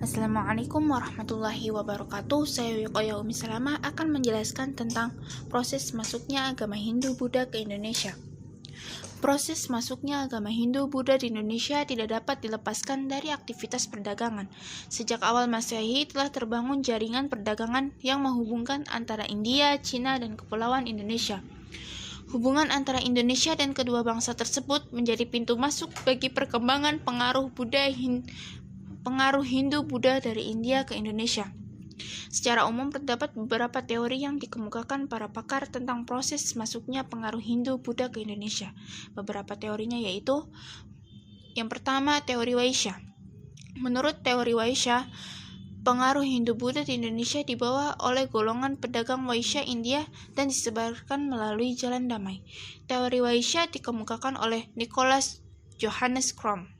Assalamualaikum warahmatullahi wabarakatuh. Saya Wiqoya Umi Salama akan menjelaskan tentang proses masuknya agama Hindu-Buddha ke Indonesia. Proses masuknya agama Hindu-Buddha di Indonesia tidak dapat dilepaskan dari aktivitas perdagangan. Sejak awal Masehi telah terbangun jaringan perdagangan yang menghubungkan antara India, Cina, dan Kepulauan Indonesia. Hubungan antara Indonesia dan kedua bangsa tersebut menjadi pintu masuk bagi perkembangan pengaruh Hindu-Buddha dari India ke Indonesia. Secara umum terdapat beberapa teori yang dikemukakan para pakar tentang proses masuknya pengaruh Hindu-Buddha ke Indonesia. Beberapa teorinya yaitu: yang pertama, teori Waisya. Menurut teori Waisya, pengaruh Hindu-Buddha di Indonesia dibawa oleh golongan pedagang Waisya India dan disebarkan melalui jalan damai. Teori Waisya dikemukakan oleh Nicholas Johannes Crom.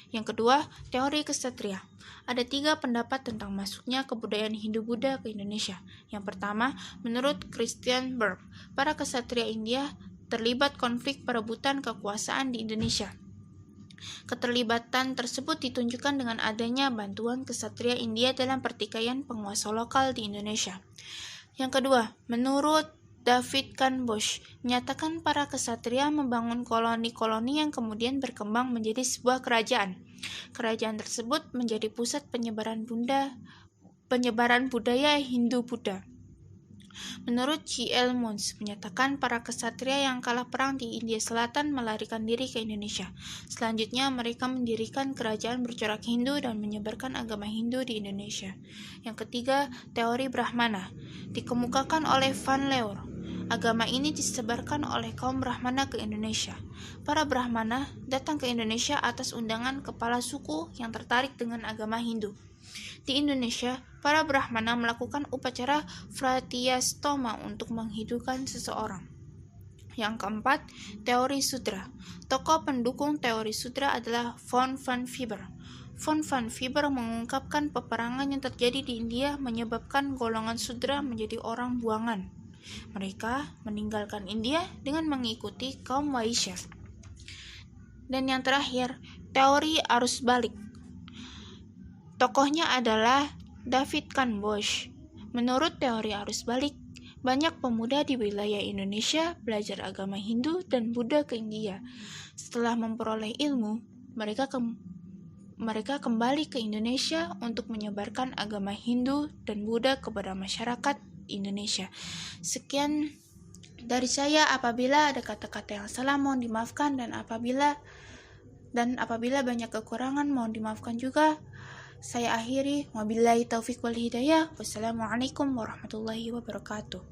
Yang kedua, teori Ksatria. Ada 3 pendapat tentang masuknya kebudayaan Hindu-Buddha ke Indonesia. Yang pertama, menurut Christian Berg, para ksatria India terlibat konflik perebutan kekuasaan di Indonesia. Keterlibatan tersebut ditunjukkan dengan adanya bantuan ksatria India dalam pertikaian penguasa lokal di Indonesia. Yang kedua, menurut David Kahn Bosch, menyatakan para ksatria membangun koloni-koloni yang kemudian berkembang menjadi sebuah kerajaan. Kerajaan tersebut menjadi pusat penyebaran budaya Hindu-Buddha. Menurut G.L. Munz, menyatakan para ksatria yang kalah perang di India Selatan melarikan diri ke Indonesia. Selanjutnya, mereka mendirikan kerajaan bercorak Hindu dan menyebarkan agama Hindu di Indonesia. Yang ketiga, teori Brahmana, dikemukakan oleh Van Leur. Agama ini disebarkan oleh kaum Brahmana ke Indonesia. Para Brahmana datang ke Indonesia atas undangan kepala suku yang tertarik dengan agama Hindu. Di Indonesia, para Brahmana melakukan upacara Pratyastoma untuk menghidupkan seseorang. Yang keempat, teori Sudra. Tokoh pendukung teori Sudra adalah von Van Vibber. Von Van Vibber mengungkapkan peperangan yang terjadi di India menyebabkan golongan Sudra menjadi orang buangan. Mereka meninggalkan India dengan mengikuti kaum Waisya. Dan yang terakhir, teori arus balik. Tokohnya adalah David Kahn Bosch. Menurut teori arus balik, banyak pemuda di wilayah Indonesia belajar agama Hindu dan Buddha ke India. Setelah memperoleh ilmu, mereka kembali ke Indonesia untuk menyebarkan agama Hindu dan Buddha kepada masyarakat Indonesia. Sekian dari saya. Apabila ada kata-kata yang salah mohon dimaafkan, dan apabila banyak kekurangan mohon dimaafkan juga. Saya akhiri, wabillahi taufiq wal hidayah. Wassalamualaikum warahmatullahi wabarakatuh.